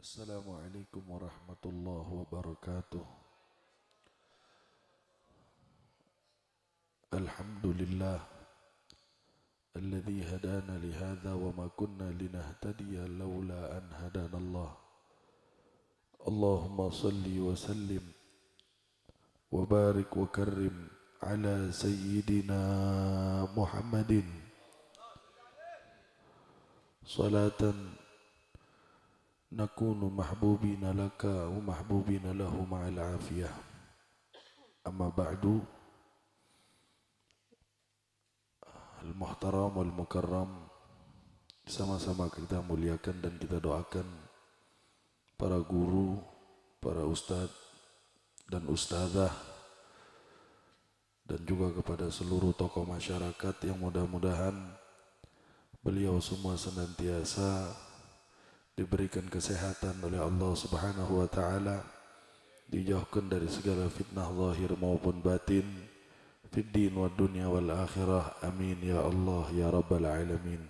Assalamualaikum warahmatullahi wabarakatuh. Alhamdulillah alladzi hadana lihadza wa ma kunna linahtadiya laula an hadana Allah. Allahumma salli wa sallim wa barik wa karrim ala sayyidina Muhammadin salatan nakunu mahbubina laka wa mahbubina lahu ma'al afiyah. Amma ba'du. Al-Muhtaram wal-Mukarram, sama-sama kita muliakan dan kita doakan para guru, para ustadz dan ustadzah, dan juga kepada seluruh tokoh masyarakat yang mudah-mudahan beliau semua senantiasa diberikan kesehatan oleh Allah Subhanahu wa Ta'ala, dijauhkan dari segala fitnah zahir maupun batin, fid din wa dunya wal akhirah, amin ya Allah ya rabbal alamin.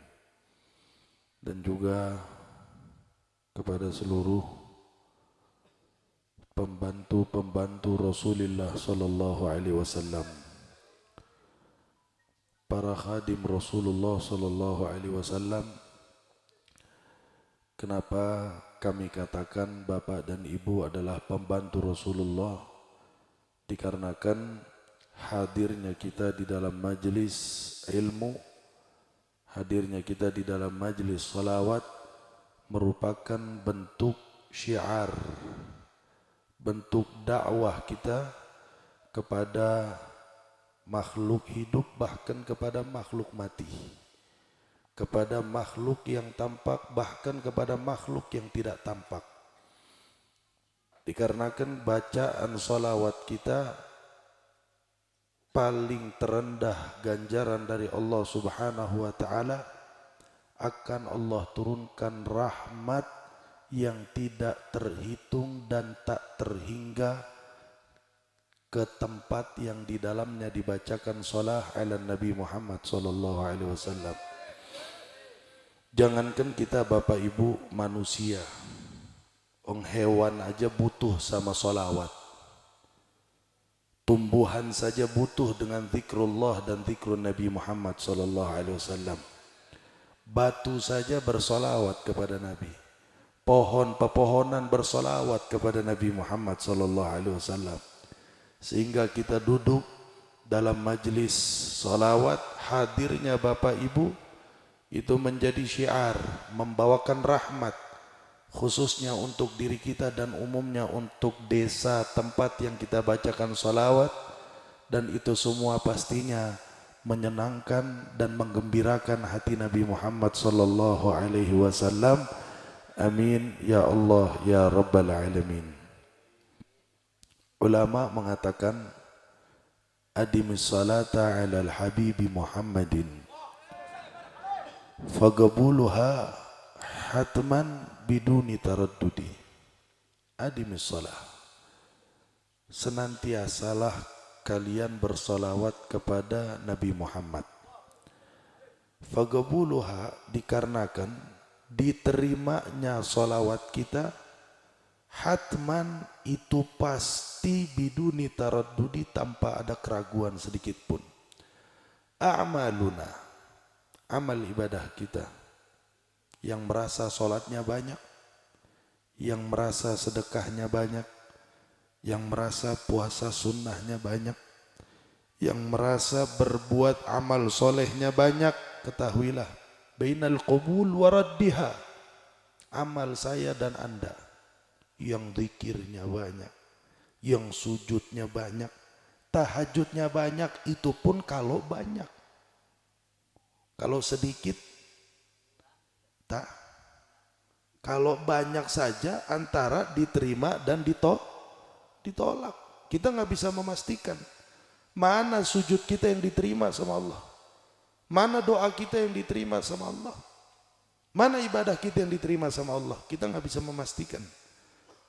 Dan juga kepada seluruh pembantu-pembantu Rasulullah sallallahu alaihi wasallam, para khadim Rasulullah sallallahu alaihi wasallam. Kenapa kami katakan bapak dan ibu adalah pembantu Rasulullah? Dikarenakan hadirnya kita di dalam majelis ilmu, hadirnya kita di dalam majelis salawat merupakan bentuk syiar, bentuk dakwah kita kepada makhluk hidup, bahkan kepada makhluk mati, kepada makhluk yang tampak, bahkan kepada makhluk yang tidak tampak. Dikarenakan bacaan salawat kita paling terendah ganjaran dari Allah Subhanahu wa Ta'ala, akan Allah turunkan rahmat yang tidak terhitung dan tak terhingga ke tempat yang di dalamnya dibacakan salah ala Nabi Muhammad sallallahu alaihi wasallam. Jangankan kita bapak ibu manusia, hewan aja butuh sama salawat. Tumbuhan saja butuh dengan zikrullah dan zikrun Nabi Muhammad sallallahu alaihi wasallam. Batu saja bersolawat kepada Nabi. Pohon-pepohonan bersolawat kepada Nabi Muhammad sallallahu alaihi wasallam. Sehingga kita duduk dalam majelis solawat, hadirnya bapak ibu itu menjadi syiar, membawakan rahmat, khususnya untuk diri kita dan umumnya untuk desa tempat yang kita bacakan salawat. Dan itu semua pastinya menyenangkan dan menggembirakan hati Nabi Muhammad sallallahu alaihi wasallam. Amin ya Allah ya rabbal alamin. Ulama mengatakan adimis salata ala al-habibi Muhammadin faqabuluha hatman biduni taraddudi. Adimis salah, senantiasalah kalian bersolawat kepada Nabi Muhammad. Faqabuluha, dikarenakan diterimanya solawat kita, hatman itu pasti biduni taraddudi, tanpa ada keraguan sedikit pun. A'maluna, amal ibadah kita, yang merasa sholatnya banyak, yang merasa sedekahnya banyak, yang merasa puasa sunnahnya banyak, yang merasa berbuat amal solehnya banyak, ketahuilah bainal qabul wa raddiha, amal saya dan anda yang zikirnya banyak, yang sujudnya banyak, tahajudnya banyak, itu pun kalau banyak. Kalau sedikit tak. Kalau banyak saja antara diterima dan ditolak. Kita nggak bisa memastikan mana sujud kita yang diterima sama Allah, mana doa kita yang diterima sama Allah, mana ibadah kita yang diterima sama Allah. Kita nggak bisa memastikan.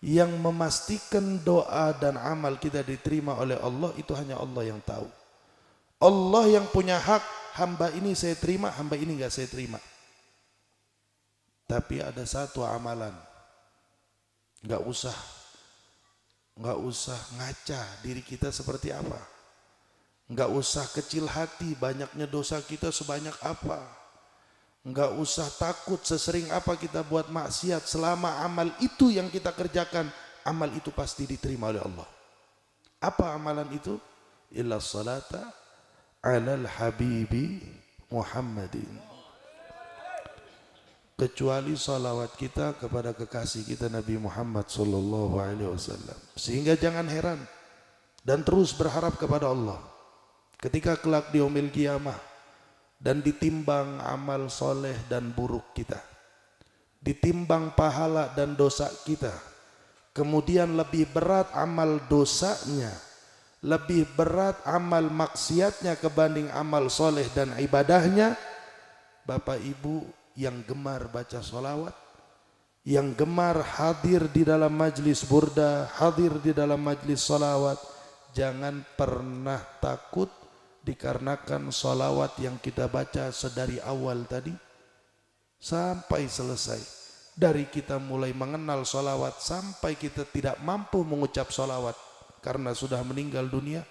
Yang memastikan doa dan amal kita diterima oleh Allah itu hanya Allah yang tahu. Allah yang punya hak, hamba ini saya terima, hamba ini nggak saya terima. Tapi ada satu amalan Nggak usah ngaca diri kita seperti apa. Nggak usah kecil hati banyaknya dosa kita sebanyak apa. Nggak usah takut sesering apa kita buat maksiat, selama amal itu yang kita kerjakan, amal itu pasti diterima oleh Allah. Apa amalan itu? Illa salata alal habibi Muhammadin. Kecuali salawat kita kepada kekasih kita Nabi Muhammad sallallahu alaihi wasallam. Sehingga jangan heran dan terus berharap kepada Allah. Ketika kelak di yaumil qiyamah dan ditimbang amal soleh dan buruk kita, ditimbang pahala dan dosa kita, kemudian lebih berat amal dosanya, lebih berat amal maksiatnya kebanding amal soleh dan ibadahnya. Bapak Ibu yang gemar baca solawat, yang gemar hadir di dalam majlis burda, hadir di dalam majlis solawat, jangan pernah takut dikarenakan solawat yang kita baca sedari awal tadi sampai selesai. Dari kita mulai mengenal solawat sampai kita tidak mampu mengucap solawat karena sudah meninggal dunia,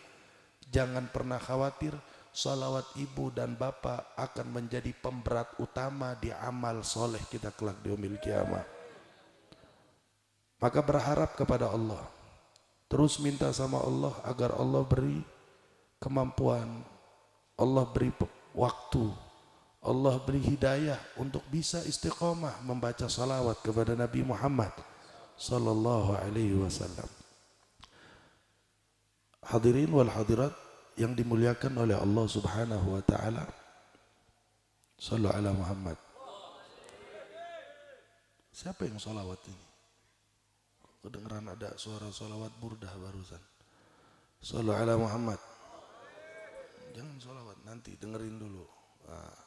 jangan pernah khawatir, solawat ibu dan bapak akan menjadi pemberat utama di amal soleh kita kelak di yaumil qiyamah. Maka berharap kepada Allah, terus minta sama Allah agar Allah beri kemampuan, Allah beri waktu, Allah beri hidayah untuk bisa istiqomah membaca salawat kepada Nabi Muhammad sallallahu alaihi wasallam. Hadirin wal hadirat yang dimuliakan oleh Allah Subhanahu wa taala. Shallu ala Muhammad. Siapa yang salawat ini? Kedengeran ada suara salawat burdah barusan. Shallu ala Muhammad. Jangan sholawat, nanti dengerin dulu. Nah.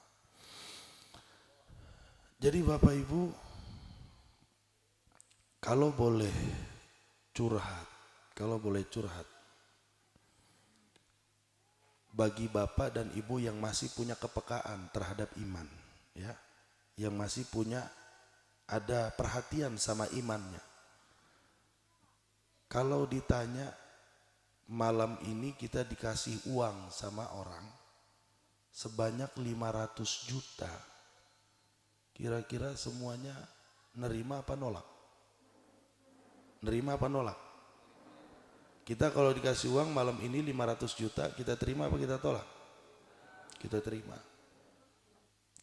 Jadi Bapak Ibu, kalau boleh curhat, bagi Bapak dan Ibu yang masih punya kepekaan terhadap iman, ya, yang masih punya ada perhatian sama imannya. Kalau ditanya, malam ini kita dikasih uang sama orang sebanyak 500 juta. Kira-kira semuanya nerima apa nolak? Nerima apa nolak? Kita kalau dikasih uang malam ini 500 juta, kita terima apa kita tolak? Kita terima.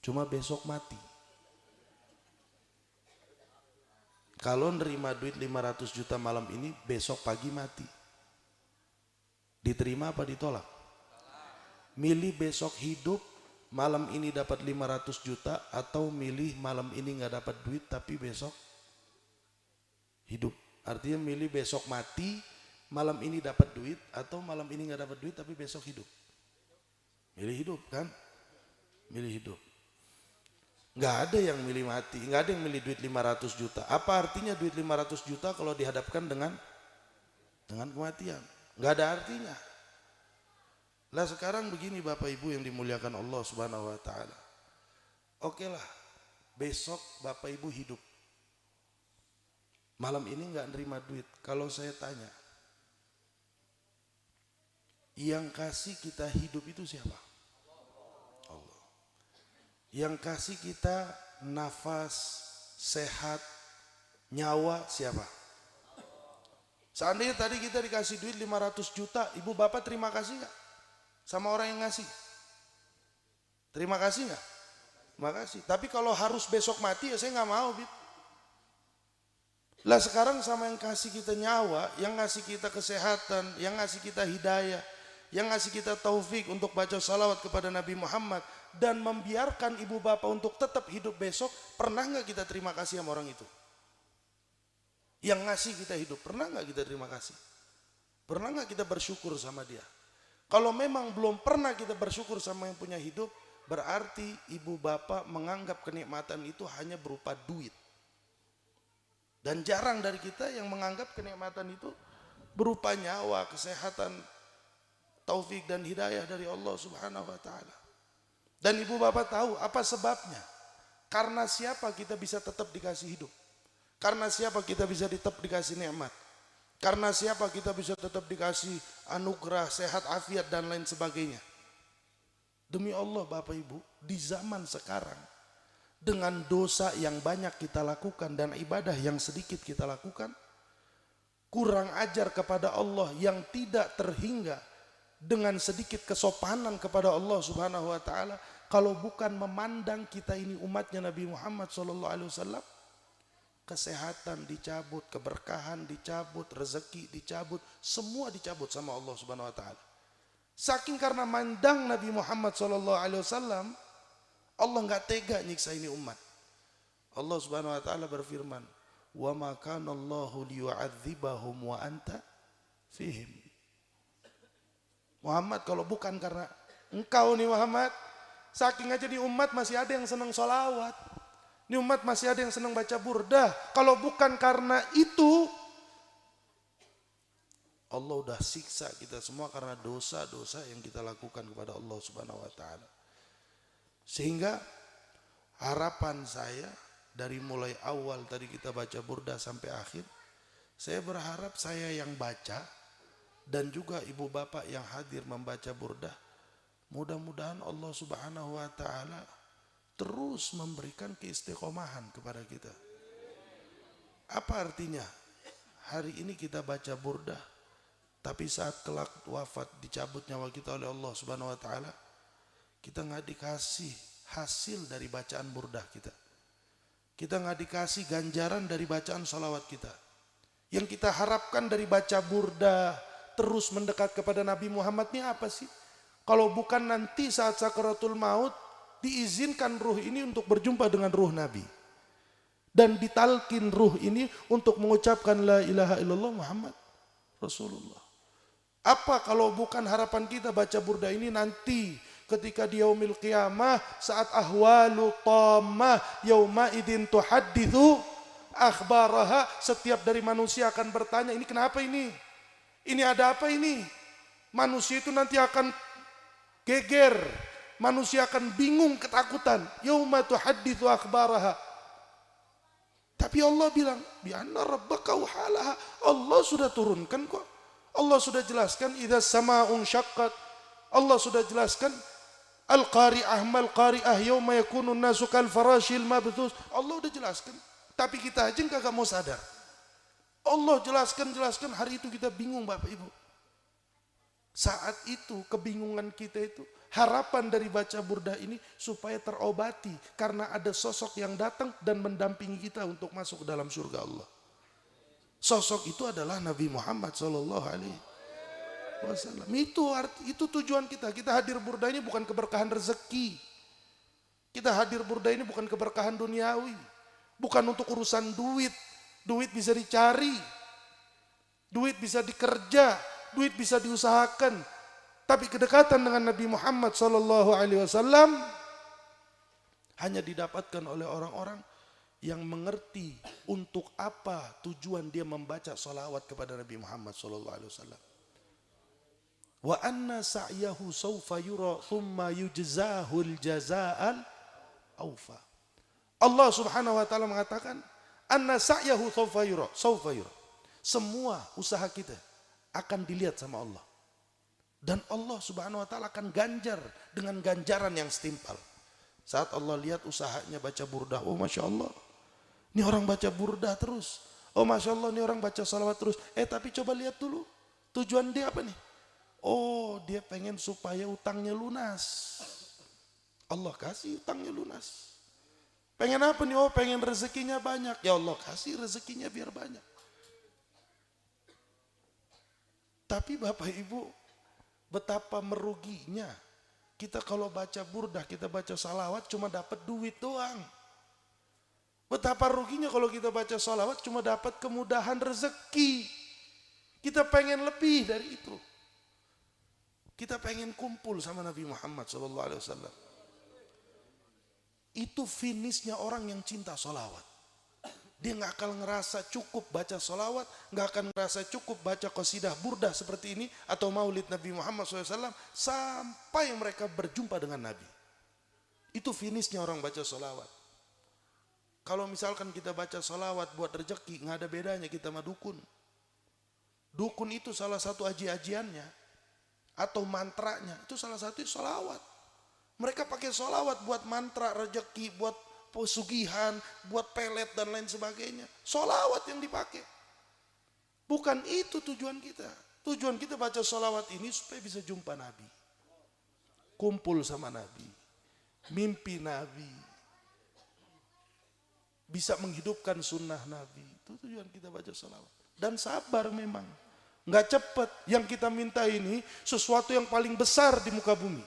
Cuma besok mati. Kalau nerima duit 500 juta malam ini, besok pagi mati. Diterima apa ditolak? Milih besok hidup, malam ini dapat 500 juta, atau milih malam ini nggak dapat duit tapi besok hidup. Artinya milih besok mati, malam ini dapat duit, atau malam ini nggak dapat duit tapi besok hidup. Milih hidup kan? Milih hidup. Nggak ada yang milih mati, nggak ada yang milih duit 500 juta. Apa artinya duit 500 juta kalau dihadapkan dengan kematian? Nggak ada artinya. Lah sekarang begini Bapak Ibu yang dimuliakan Allah Subhanahu wa taala. Oke lah, besok Bapak Ibu hidup. Malam ini nggak nerima duit. Kalau saya tanya, yang kasih kita hidup itu siapa? Allah. Yang kasih kita nafas, sehat, nyawa siapa? Seandainya tadi kita dikasih duit 500 juta, ibu bapak terima kasih gak? Sama orang yang ngasih? Terima kasih gak? Terima kasih. Tapi kalau harus besok mati ya saya gak mau. Lah sekarang sama yang kasih kita nyawa, yang ngasih kita kesehatan, yang ngasih kita hidayah, yang ngasih kita taufik untuk baca salawat kepada Nabi Muhammad, dan membiarkan ibu bapak untuk tetap hidup besok, pernah gak kita terima kasih sama orang itu? Yang ngasih kita hidup, pernah nggak kita terima kasih? Pernah nggak kita bersyukur sama dia? Kalau memang belum pernah kita bersyukur sama yang punya hidup, berarti ibu bapak menganggap kenikmatan itu hanya berupa duit. Dan jarang dari kita yang menganggap kenikmatan itu berupa nyawa, kesehatan, taufik dan hidayah dari Allah Subhanahu wa taala. Dan ibu bapak tahu apa sebabnya? Karena siapa kita bisa tetap dikasih hidup? Karena siapa kita bisa tetap dikasih nikmat? Karena siapa kita bisa tetap dikasih anugerah, sehat, afiat dan lain sebagainya? Demi Allah Bapak Ibu, di zaman sekarang dengan dosa yang banyak kita lakukan dan ibadah yang sedikit kita lakukan, kurang ajar kepada Allah yang tidak terhingga dengan sedikit kesopanan kepada Allah Subhanahu wa taala, kalau bukan memandang kita ini umatnya Nabi Muhammad SAW, kesehatan dicabut, keberkahan dicabut, rezeki dicabut, semua dicabut sama Allah Subhanahu wa taala. Saking karena mandang Nabi Muhammad SAW, Allah nggak tega nyiksa ini umat. Allah Subhanahu wa taala berfirman, "Wa ma kana Allahu liyu'adzibahum wa anta fihim." Muhammad, kalau bukan karena engkau nih Muhammad, saking aja di umat masih ada yang senang sholawat. Ini umat masih ada yang senang baca burdah. Kalau bukan karena itu, Allah udah siksa kita semua karena dosa-dosa yang kita lakukan kepada Allah Subhanahu wa taala. Sehingga harapan saya dari mulai awal tadi kita baca burdah sampai akhir, saya berharap saya yang baca dan juga ibu bapak yang hadir membaca burdah, mudah-mudahan Allah Subhanahu wa taala terus memberikan keistiqomahan kepada kita. Apa artinya? Hari ini kita baca burdah, tapi saat kelak wafat dicabut nyawa kita oleh Allah Subhanahu wa taala, kita nggak dikasih hasil dari bacaan burdah kita. Kita nggak dikasih ganjaran dari bacaan salawat kita. Yang kita harapkan dari baca burdah, terus mendekat kepada Nabi Muhammad ini apa sih? Kalau bukan nanti saat sakaratul maut diizinkan ruh ini untuk berjumpa dengan ruh Nabi, dan ditalkin ruh ini untuk mengucapkan la ilaha illallah Muhammad Rasulullah. Apa kalau bukan harapan kita baca burdah ini nanti ketika di yaumil qiyamah, saat ahwalu tammah yauma idin tuhadditsu akhbaraha, setiap dari manusia akan bertanya, ini kenapa ini? Ini ada apa ini? Manusia itu nanti akan geger, manusia akan bingung, ketakutan. Yauma tuhadditsu akhbaraha. Tapi Allah bilang, bi anna rabbaka wahalaha. Allah sudah turunkan kok. Allah sudah jelaskan, idza sama'un syaqqat. Allah sudah jelaskan, al-qari'ah mal qari'ah yauma yakunu an-nasu kal farashil mabthus. Allah udah jelaskan. Tapi kita aja kagak mau sadar. Allah jelaskan, hari itu kita bingung Bapak Ibu. Saat itu kebingungan kita itu, harapan dari baca burdah ini supaya terobati karena ada sosok yang datang dan mendampingi kita untuk masuk ke dalam surga Allah. Sosok itu adalah Nabi Muhammad SAW. Itu tujuan kita. Kita hadir burdah ini bukan keberkahan rezeki. Kita hadir burdah ini bukan keberkahan duniawi, bukan untuk urusan duit. Duit bisa dicari, duit bisa dikerja, duit bisa diusahakan. Tapi kedekatan dengan Nabi Muhammad SAW hanya didapatkan oleh orang-orang yang mengerti untuk apa tujuan dia membaca salawat kepada Nabi Muhammad SAW. Wa anna sa'yahu sawfa yura thumma yujzahul jaza'al awfa. Allah Subhanahu wa taala mengatakan, anna sa'yahu sawfa yura. Semua usaha kita akan dilihat sama Allah. Dan Allah Subhanahu wa taala akan ganjar dengan ganjaran yang setimpal. Saat Allah lihat usahanya baca burdah, oh Masya Allah, ini orang baca burdah terus. Oh Masya Allah, ini orang baca salawat terus. Tapi coba lihat dulu, tujuan dia apa nih? Oh, dia pengen supaya utangnya lunas. Allah kasih utangnya lunas. Pengen apa nih? Oh, pengen rezekinya banyak. Ya Allah kasih rezekinya biar banyak. Tapi Bapak Ibu, betapa meruginya kita kalau baca burdah, kita baca salawat cuma dapat duit doang. Betapa ruginya kalau kita baca salawat cuma dapat kemudahan rezeki. Kita pengen lebih dari itu. Kita pengen kumpul sama Nabi Muhammad SAW. Itu finishnya orang yang cinta salawat. Dia nggak akan ngerasa cukup baca salawat, nggak akan ngerasa cukup baca qasidah burdah seperti ini atau maulid Nabi Muhammad SAW sampai mereka berjumpa dengan Nabi. Itu finishnya orang baca salawat. Kalau misalkan kita baca salawat buat rezeki, nggak ada bedanya kita sama dukun. Dukun itu salah satu aji-ajiannya atau mantranya itu salah satu salawat. Mereka pakai salawat buat mantra rezeki, buat pesugihan, buat pelet dan lain sebagainya. Salawat yang dipakai. Bukan itu tujuan kita. Tujuan kita baca salawat ini supaya bisa jumpa Nabi. Kumpul sama Nabi. Mimpi Nabi. Bisa menghidupkan sunnah Nabi. Itu tujuan kita baca salawat. Dan sabar memang. Nggak cepat. Yang kita minta ini sesuatu yang paling besar di muka bumi.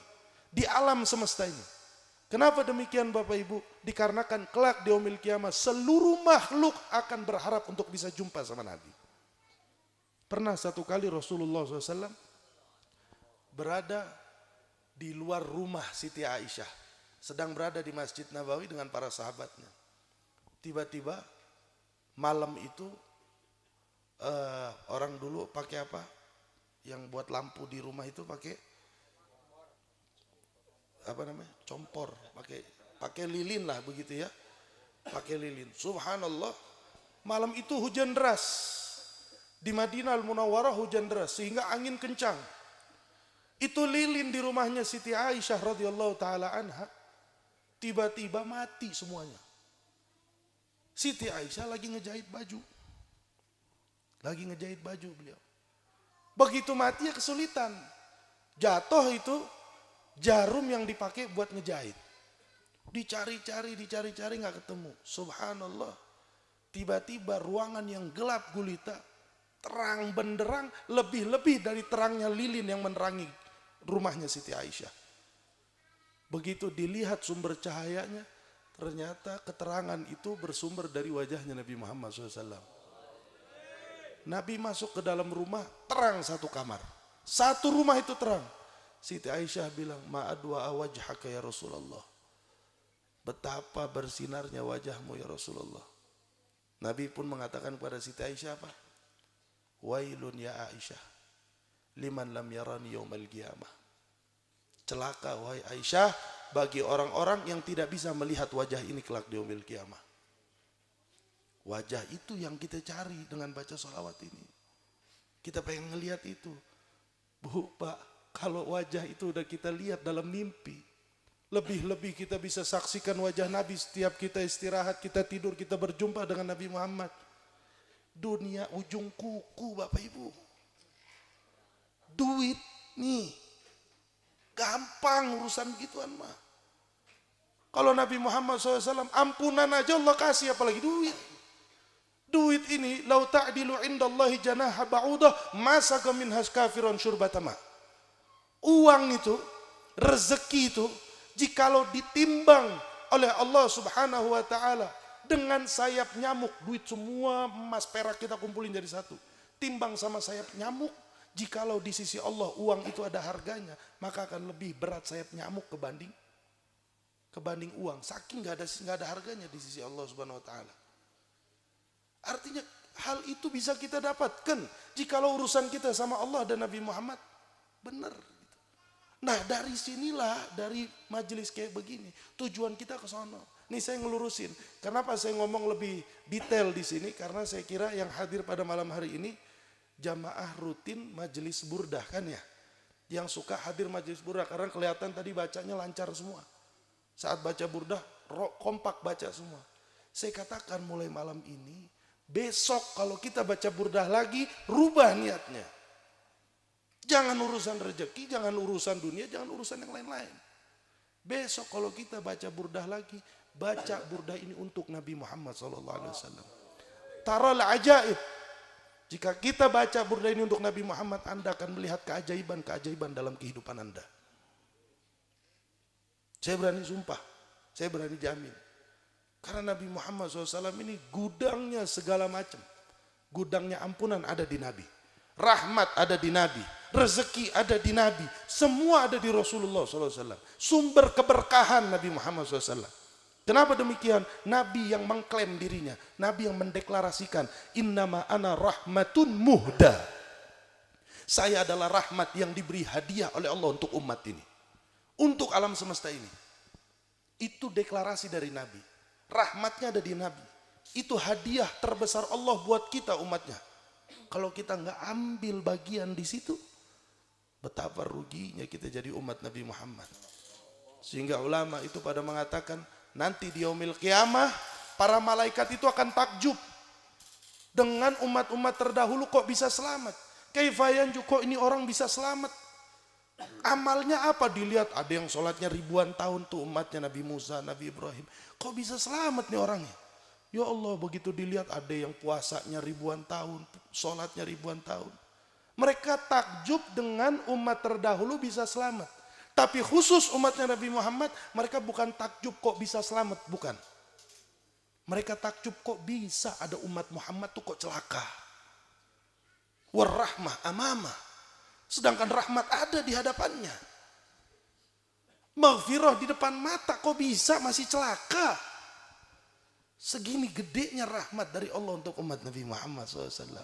Di alam semesta ini. Kenapa demikian Bapak Ibu? Dikarenakan kelak di yaumil kiamah seluruh makhluk akan berharap untuk bisa jumpa sama Nabi. Pernah satu kali Rasulullah SAW berada di luar rumah Siti Aisyah. Sedang berada di Masjid Nabawi dengan para sahabatnya. Tiba-tiba malam itu orang dulu pakai apa? Yang buat lampu di rumah itu pakai apa namanya? Compor, pakai lilin lah begitu ya. Pakai lilin. Subhanallah. Malam itu hujan deras. Di Madinah Al-Munawwarah hujan deras sehingga angin kencang. Itu lilin di rumahnya Siti Aisyah radhiyallahu taala anha tiba-tiba mati semuanya. Siti Aisyah lagi ngejahit baju. Lagi ngejahit baju beliau. Begitu mati ya kesulitan. Jatuh itu jarum yang dipakai buat ngejahit. Dicari-cari nggak ketemu. Subhanallah. Tiba-tiba ruangan yang gelap gulita, terang benderang, lebih-lebih dari terangnya lilin yang menerangi rumahnya Siti Aisyah. Begitu dilihat sumber cahayanya, ternyata keterangan itu bersumber dari wajahnya Nabi Muhammad SAW. Nabi masuk ke dalam rumah, terang satu kamar. Satu rumah itu terang. Siti Aisyah bilang, ma'adwa wajhaka ya Rasulullah. Betapa bersinarnya wajahmu ya Rasulullah. Nabi pun mengatakan kepada Siti Aisyah apa? Wailun ya Aisyah, liman lam yarani yaumal qiyamah. Celaka wahai Aisyah bagi orang-orang yang tidak bisa melihat wajah ini kelak di yaumil qiyamah. Wajah itu yang kita cari dengan baca sholawat ini. Kita pengen ngelihat itu. Bu, Pak, kalau wajah itu udah kita lihat dalam mimpi, lebih-lebih kita bisa saksikan wajah Nabi setiap kita istirahat, kita tidur, kita berjumpa dengan Nabi Muhammad. Dunia ujung kuku Bapak Ibu. Duit nih. Gampang urusan gituan mah. Kalau Nabi Muhammad SAW ampunan aja Allah kasih apalagi duit. Duit ini lau ta'dilu indallahi janaha ba'udah masaka minhas kafiron syurbatama. Uang itu, rezeki itu, jikalau ditimbang oleh Allah Subhanahu wa ta'ala dengan sayap nyamuk, duit semua emas perak kita kumpulin jadi satu, timbang sama sayap nyamuk, jikalau di sisi Allah uang itu ada harganya, maka akan lebih berat sayap nyamuk kebanding uang. Saking nggak ada harganya di sisi Allah Subhanahu wa taala. Artinya hal itu bisa kita dapatkan jikalau urusan kita sama Allah dan Nabi Muhammad benar. Nah dari sinilah, dari majelis kayak begini tujuan kita ke sana. Nih saya ngelurusin. Kenapa saya ngomong lebih detail di sini? Karena saya kira yang hadir pada malam hari ini jamaah rutin majelis burdah kan ya, yang suka hadir majelis burdah karena kelihatan tadi bacanya lancar semua. Saat baca burdah kompak baca semua. Saya katakan mulai malam ini, besok kalau kita baca burdah lagi rubah niatnya. Jangan urusan rezeki, jangan urusan dunia, jangan urusan yang lain-lain. Besok kalau kita baca burdah lagi, baca burdah ini untuk Nabi Muhammad SAW. Taral ajaib. Jika kita baca burdah ini untuk Nabi Muhammad, Anda akan melihat keajaiban-keajaiban dalam kehidupan Anda. Saya berani sumpah, saya berani jamin. Karena Nabi Muhammad SAW ini gudangnya segala macam. Gudangnya ampunan ada di Nabi. Rahmat ada di Nabi. Rezeki ada di Nabi. Semua ada di Rasulullah SAW. Sumber keberkahan Nabi Muhammad SAW. Kenapa demikian? Nabi yang mengklaim dirinya, Nabi yang mendeklarasikan, innama ana rahmatun muhda. Saya adalah rahmat yang diberi hadiah oleh Allah untuk umat ini, untuk alam semesta ini. Itu deklarasi dari Nabi. Rahmatnya ada di Nabi. Itu hadiah terbesar Allah buat kita umatnya. Kalau kita nggak ambil bagian di situ, betapa ruginya kita jadi umat Nabi Muhammad. Sehingga ulama itu pada mengatakan, nanti di yaumil qiyamah, para malaikat itu akan takjub. Dengan umat-umat terdahulu kok bisa selamat. Kaifayan kok ini orang bisa selamat. Amalnya apa dilihat, ada yang sholatnya ribuan tahun tuh umatnya Nabi Musa, Nabi Ibrahim. Kok bisa selamat nih orangnya? Ya Allah, begitu dilihat ada yang puasanya ribuan tahun, sholatnya ribuan tahun. Mereka takjub dengan umat terdahulu bisa selamat. Tapi khusus umatnya Nabi Muhammad, mereka bukan takjub kok bisa selamat, bukan. Mereka takjub kok bisa ada umat Muhammad tuh kok celaka. Warahmah amamah. Sedangkan rahmat ada di hadapannya. Maghfirah di depan mata kok bisa masih celaka. Segini gedenya rahmat dari Allah untuk umat Nabi Muhammad SAW.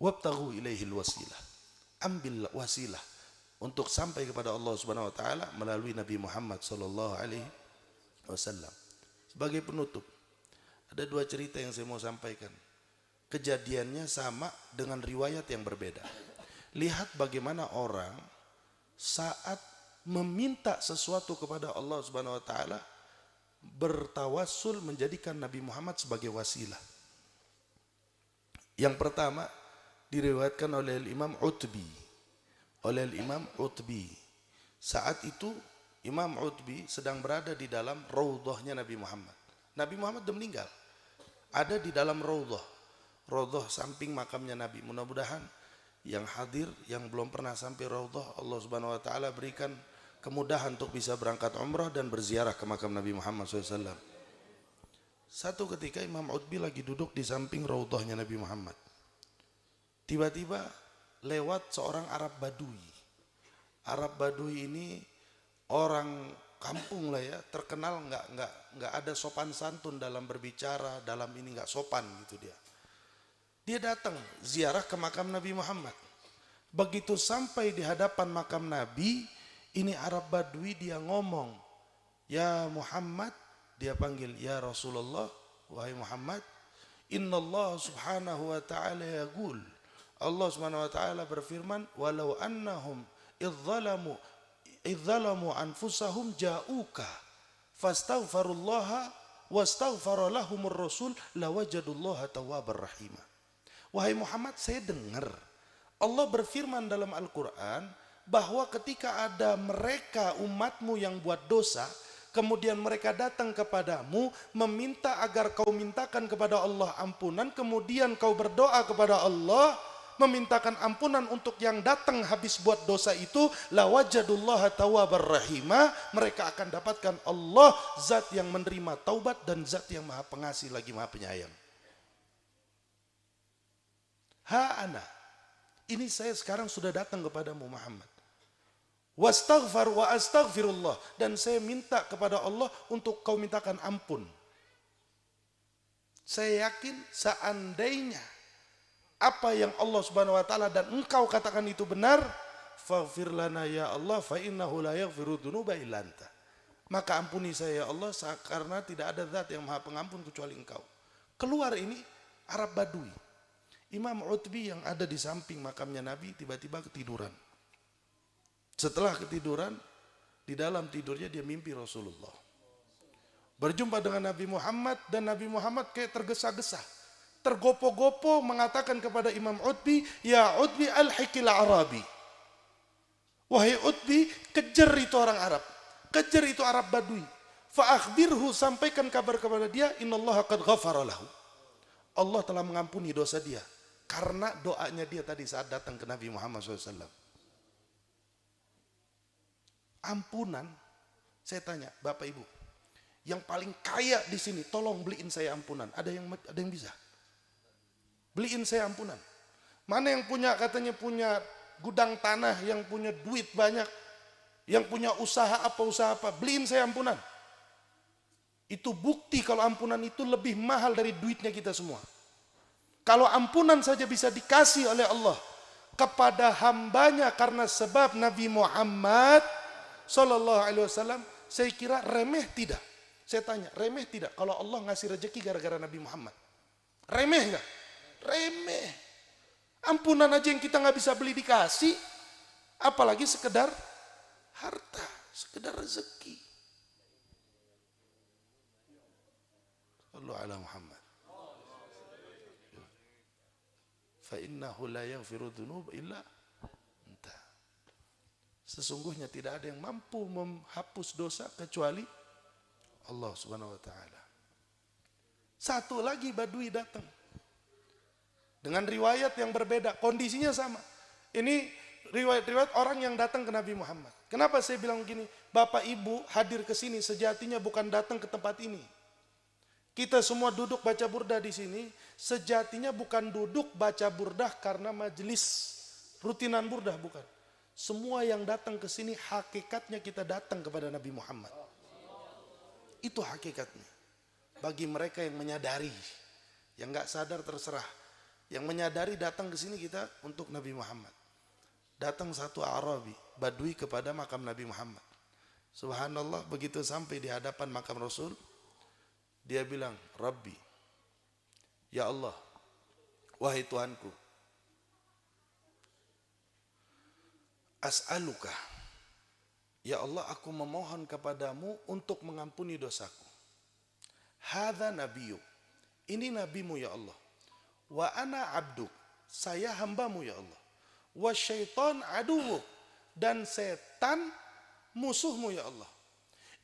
Wabtaghu ilaihil wasilah. Ambil wasilah untuk sampai kepada Allah Subhanahu wa taala melalui Nabi Muhammad sallallahu alaihi wasallam. Sebagai penutup, ada dua cerita yang saya mau sampaikan. Kejadiannya sama dengan riwayat yang berbeda. Lihat bagaimana orang saat meminta sesuatu kepada Allah Subhanahu wa taala bertawassul menjadikan Nabi Muhammad sebagai wasilah. Yang pertama diriwayatkan oleh Imam Utbi. Saat itu Imam Utbi sedang berada di dalam raudhahnya Nabi Muhammad. Nabi Muhammad sudah meninggal. Ada di dalam raudhah samping makamnya Nabi. Mudah-mudahan yang hadir yang belum pernah sampai raudhah, Allah Subhanahu wa taala berikan kemudahan untuk bisa berangkat umrah dan berziarah ke makam Nabi Muhammad SAW. Satu ketika Imam Utbi lagi duduk di samping raudhahnya Nabi Muhammad. Tiba-tiba lewat seorang Arab Badui. Arab Badui ini orang kampung lah ya, terkenal nggak ada sopan santun dalam berbicara, dalam ini nggak sopan gitu dia. Dia datang ziarah ke makam Nabi Muhammad. Begitu sampai di hadapan makam Nabi, ini Arab Badui dia ngomong, ya Muhammad, dia panggil ya Rasulullah, wahai Muhammad, innallah subhanahu wa ta'ala yaqul, Allah subhanahu wa ta'ala berfirman, walau annahum idzalamu anfusahum ja'uka fastaghfarullaha wastaghfara lahumur rasul lawajadullaha tawwabar rahimah. Wahai Muhammad, saya dengar Allah berfirman dalam Al-Quran bahwa ketika ada mereka umatmu yang buat dosa, kemudian mereka datang kepadamu meminta agar kau mintakan kepada Allah ampunan, kemudian kau berdoa kepada Allah memintakan ampunan untuk yang datang habis buat dosa itu, lawajadullaha tawwabar rahimah, mereka akan dapatkan Allah zat yang menerima taubat dan zat yang maha pengasih lagi maha penyayang. Ana, ini saya sekarang sudah datang kepadamu Muhammad. Wastaghfar wa astaghfirullah, dan saya minta kepada Allah untuk kau mintakan ampun. Saya yakin seandainya apa yang Allah Subhanahu wa taala dan engkau katakan itu benar, faghfir lana ya Allah fa innahu la yaghfiru dzunuba illa anta. Maka ampuni saya ya Allah karena tidak ada zat yang maha pengampun kecuali engkau. Keluar ini Arab Badui. Imam Utbi yang ada di samping makamnya Nabi tiba-tiba ketiduran. Setelah ketiduran, di dalam tidurnya dia mimpi Rasulullah. Berjumpa dengan Nabi Muhammad dan Nabi Muhammad kayak tergesa-gesa. Tergopo-gopo mengatakan kepada Imam Utbi, ya Utbi al-hikil Arabi. Wahai Utbi, kejar itu orang Arab. Kejar itu Arab Badui. Fa'akhbirhu, sampaikan kabar kepada dia, innallaha qad ghafara lahu. Allah telah mengampuni dosa dia. Karena doanya dia tadi saat datang ke Nabi Muhammad SAW. Ampunan, saya tanya Bapak Ibu, yang paling kaya di sini, tolong beliin saya ampunan. Ada yang bisa? Beliin saya ampunan. Mana yang punya, katanya punya gudang tanah, yang punya duit banyak, yang punya usaha apa, beliin saya ampunan. Itu bukti kalau ampunan itu lebih mahal dari duitnya kita semua. Kalau ampunan saja bisa dikasih oleh Allah kepada hambanya karena sebab Nabi Muhammad Sallallahu Alaihi Wasallam, saya kira remeh tidak. Saya tanya, remeh tidak kalau Allah ngasih rezeki gara-gara Nabi Muhammad? Remeh nggak? Remeh. Ampunan aja yang kita nggak bisa beli dikasih, apalagi sekedar harta, sekedar rezeki. Sallu ala Muhammad. Fa innahu la yaghfiru dzunub illa anta. Sesungguhnya tidak ada yang mampu menghapus dosa kecuali Allah Subhanahu wa taala. Satu lagi Badui datang dengan riwayat yang berbeda, kondisinya sama. Ini riwayat-riwayat orang yang datang ke Nabi Muhammad. Kenapa saya bilang gini? Bapak Ibu hadir ke sini sejatinya bukan datang ke tempat ini. Kita semua duduk baca burdah di sini, sejatinya bukan duduk baca burdah karena majelis rutinan burdah, bukan. Semua yang datang ke sini hakikatnya kita datang kepada Nabi Muhammad. Itu hakikatnya. Bagi mereka yang menyadari, yang nggak sadar terserah. Yang menyadari datang ke sini kita untuk Nabi Muhammad. Datang satu Arabi, Badui kepada makam Nabi Muhammad. Subhanallah, begitu sampai di hadapan makam Rasul, dia bilang, Rabbi, ya Allah, wahai Tuhanku, as'aluka, ya Allah, aku memohon kepadamu untuk mengampuni dosaku. Hadza nabiyuk, ini nabimu ya Allah. Wa ana abduk, saya hambamu ya Allah. Wa syaitan aduwuk, dan setan musuhmu ya Allah.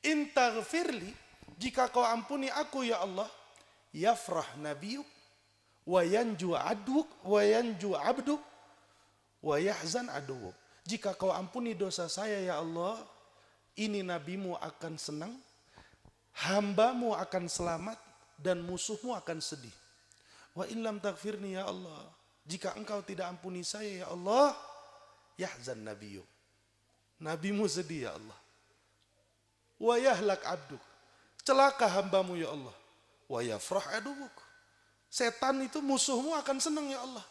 In taghfirli, jika kau ampuni aku ya Allah, yafrah nabiyuk, wa yanju adwuk, wa yanju abduk, wa yahzan aduwuk. Jika kau ampuni dosa saya ya Allah, ini nabimu akan senang, hambamu akan selamat, dan musuhmu akan sedih. Wa illam taghfirni ya Allah, jika engkau tidak ampuni saya ya Allah, yahzan nabiyuk, nabimu sedih ya Allah. Wa yahlak abduk, celaka hambamu ya Allah. Wa yafrah aduwuk, setan itu musuhmu akan senang ya Allah.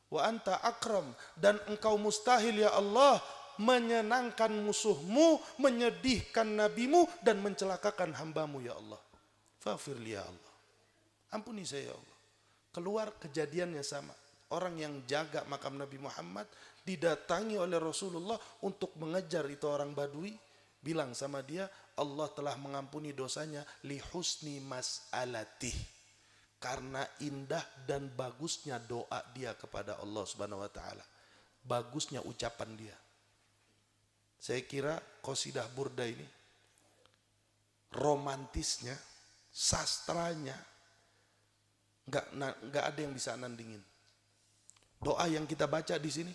Wa anta akram, dan engkau mustahil ya Allah menyenangkan musuhmu, menyedihkan nabimu, dan mencelakakan hambamu ya Allah. Faghfirli ya Allah, ampuni saya ya Allah. Keluar kejadiannya sama. Orang yang jaga makam Nabi Muhammad didatangi oleh Rasulullah untuk mengejar itu orang Badui. Bilang sama dia, Allah telah mengampuni dosanya li husni mas'alatih, karena indah dan bagusnya doa dia kepada Allah Subhanahu wa taala. Bagusnya ucapan dia. Saya kira qasidah burda ini romantisnya, sastranya nggak ada yang bisa nandingin. Doa yang kita baca di sini,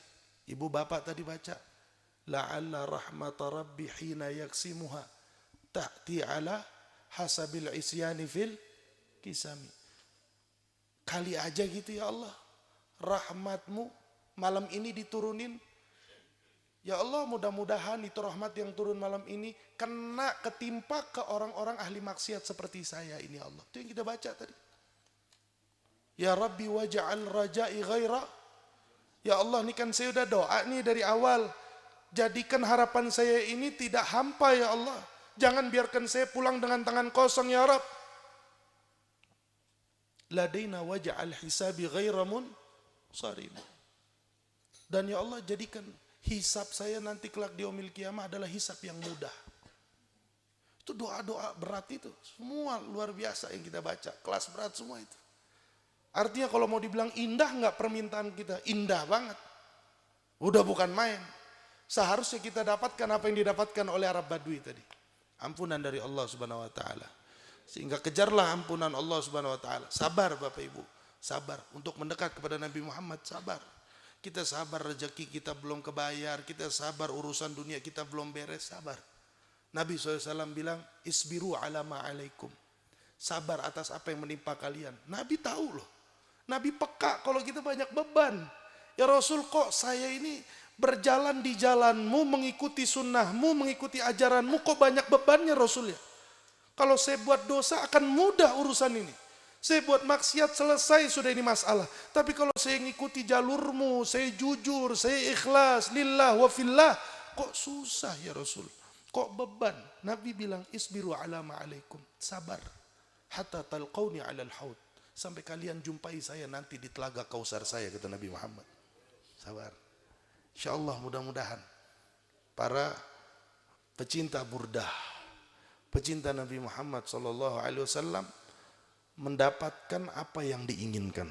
ibu bapak tadi baca, la'alla rahmata rabbi hina yaksimuha ta'ti ala hasabil isyani fil kisami. Kali aja gitu ya Allah, rahmatmu malam ini diturunin. Ya Allah, mudah-mudahan itu rahmat yang turun malam ini kena ketimpa ke orang-orang ahli maksiat seperti saya ini Allah. Itu yang kita baca tadi. Ya Rabbi waja'al raja'i ghaira. Ya Allah, ini kan saya udah doa nih dari awal. Jadikan harapan saya ini tidak hampa ya Allah. Jangan biarkan saya pulang dengan tangan kosong ya Rabb. Ladaina waja'al hisabi ghaira munsarim. Dan ya Allah, jadikan hisab saya nanti kelak di yaumil qiyamah adalah hisab yang mudah. Itu doa-doa berat itu. Semua luar biasa yang kita baca. Kelas berat semua itu. Artinya kalau mau dibilang indah nggak permintaan kita? Indah banget. Udah bukan main. Seharusnya kita dapatkan apa yang didapatkan oleh Arab Badui tadi. Ampunan dari Allah Subhanahu wa taala. Sehingga kejarlah ampunan Allah Subhanahu wa taala. Sabar Bapak Ibu. Sabar untuk mendekat kepada Nabi Muhammad, sabar. Kita sabar rezeki kita belum kebayar, kita sabar urusan dunia kita belum beres, sabar. Nabi SAW bilang, isbiru ala ma'alaikum. Sabar atas apa yang menimpa kalian. Nabi tahu loh. Nabi peka kalau kita banyak beban. Ya Rasul, kok saya ini berjalan di jalanmu, mengikuti sunnahmu, mengikuti ajaranmu, kok banyak bebannya Rasul ya? Kalau saya buat dosa akan mudah urusan ini. Saya buat maksiat selesai sudah ini masalah. Tapi kalau saya ngikuti jalurmu, saya jujur, saya ikhlas, lillah wa fillah, kok susah ya Rasul? Kok beban? Nabi bilang isbiru ala ma'alaikum, sabar. Hatta talqauni alal haud, sampai kalian jumpai saya nanti di telaga Kausar saya, kata Nabi Muhammad. Sabar. Insyaallah mudah-mudahan para pecinta burdah, pecinta Nabi Muhammad sallallahu alaihi wasallam mendapatkan apa yang diinginkan,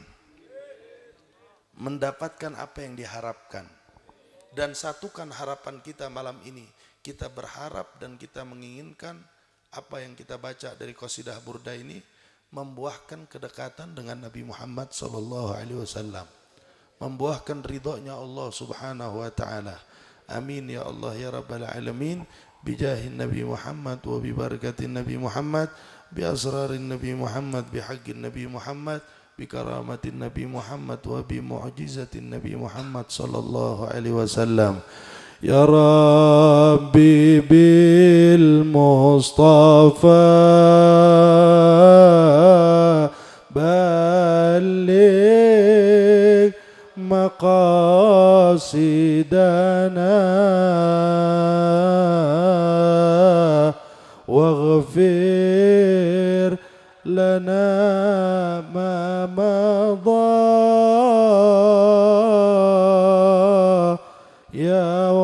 mendapatkan apa yang diharapkan. Dan satukan harapan kita malam ini. Kita berharap dan kita menginginkan apa yang kita baca dari qasidah burdah ini membuahkan kedekatan dengan Nabi Muhammad sallallahu alaihi wasallam, membuahkan ridhonya Allah subhanahu wa ta'ala. Amin ya Allah ya rabbal alamin. Bijahin Nabi Muhammad wa bibarakatin Nabi Muhammad, bi asrarin Nabi Muhammad, bi haqqin Nabi Muhammad, bi karamatin Nabi Muhammad, wa bi mu'jizatin Nabi Muhammad sallallahu alaihi wasallam. Ya Rabbi bil Mustafa balligh maqasidana waghfir lana ma madha ya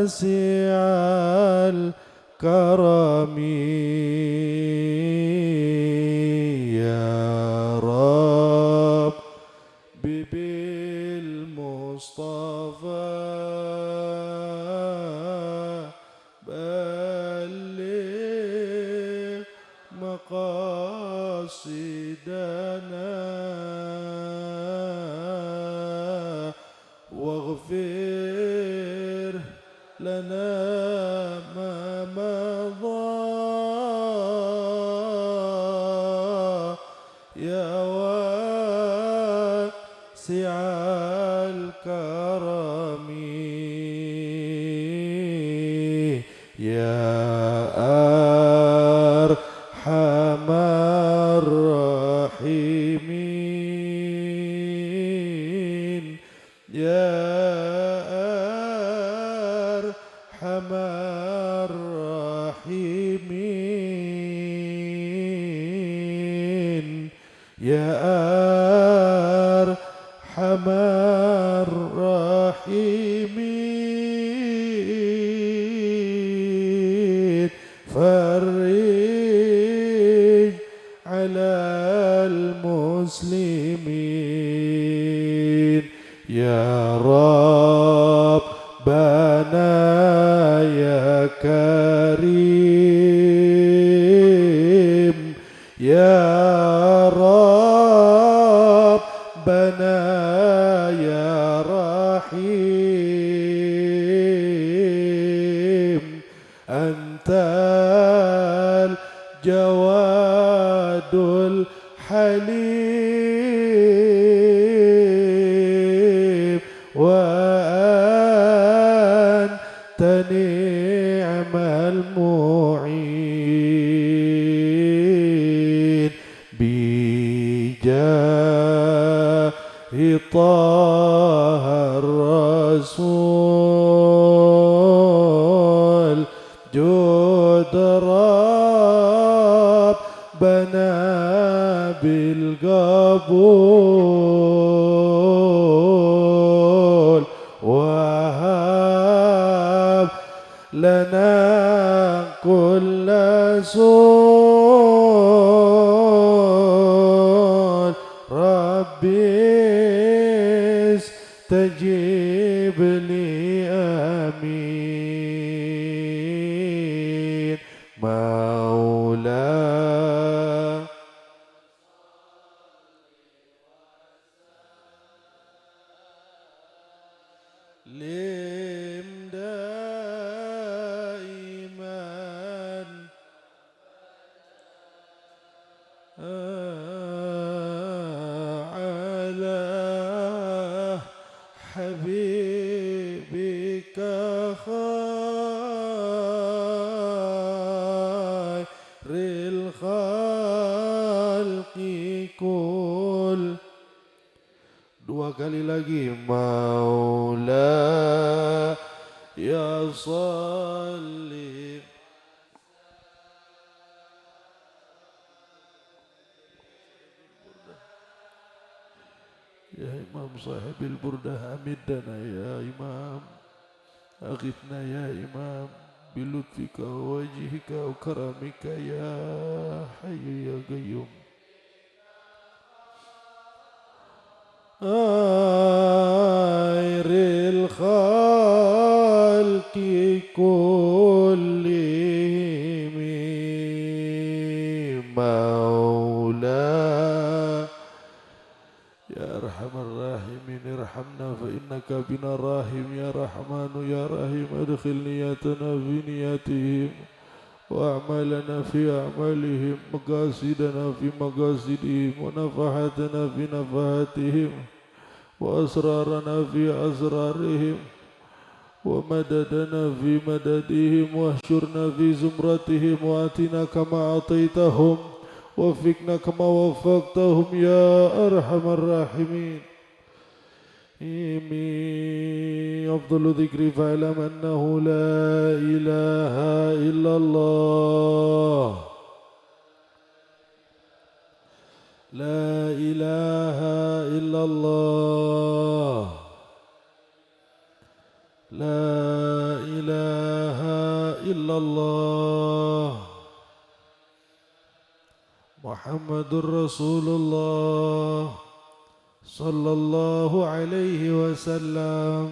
wasi'al karami ya Rab bibil Mustafa balligh maqasidana waghfir lana ma madha ya wasi'al karami ya arhamar rahimin ya arhamar rahimin ya arhamar rahimin farij ala al-muslimin ya Rabbana ya Karim ya Rabbana ya Rahim antal jawadul halim wa anta ni'mal mu'in bijahi taha rasul jud rabbana bil qabul wahab lana kulla sul rabbi istajib li amin maula lim daiman ala habibika khairil khalqi kul. Dua kali lagi maula يا صلي يا إمام صاحب البردة أمدنا يا إمام أغثنا يا إمام بلطفك ووجهك وكرمك يا حي يا قيوم خير الخلق كلهم مولا يا أرحم الراحمين ارحمنا فإنك بنا راحم يا رحمن يا رحيم ادخل نياتنا في نياتهم وأعمالنا في أعمالهم مقاصدنا في مقاصدهم ونفحاتنا في نفحاتهم وأسرارنا في أسرارهم ومددنا في مددهم واحشرنا في زمرتهم وآتنا كما أعطيتهم وفقنا كما وفقتهم يا أرحم الراحمين أفضل ذكر فاعلم أنه لا إله إلا الله لا إله إلا الله لا إله إلا الله محمد رسول الله صلى الله عليه وسلم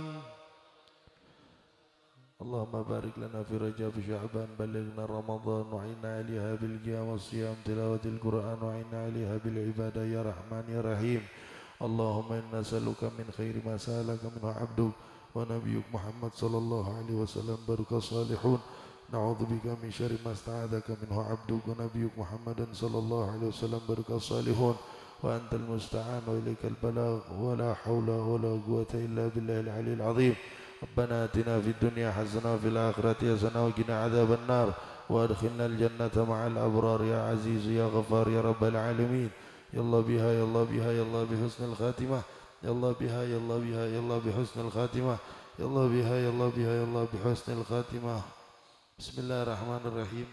اللهم بارك لنا في رجب شعبان بلغنا رمضان وعنا عليها بالقيام والصيام تلاوة القرآن وعنا عليها بالعبادة يا رحمن يا رحيم اللهم إنا نسألك من خير ما سألك منه عبدك ونبيك محمد صلى الله عليه وسلم بارك الصالحون نعوذ بك من شر ما استعاذك منه عبدك ونبيك محمد صلى الله عليه وسلم بارك الصالحون وأنت المستعان وإليك البلاغ ولا حول ولا قوة إلا بالله العلي العظيم ربنا آتنا في الدنيا حسنة وفي الآخرة حسنة وقنا عذاب النار وأدخلنا الجنة مع الأبرار يا عزيز يا غفار يا رب العالمين يلا بها يلا بها يلا بحسن الخاتمة يلا بها يلا بها يلا بحسن الخاتمة يلا بها يلا بها يلا بحسن الخاتمة بسم الله الرحمن الرحيم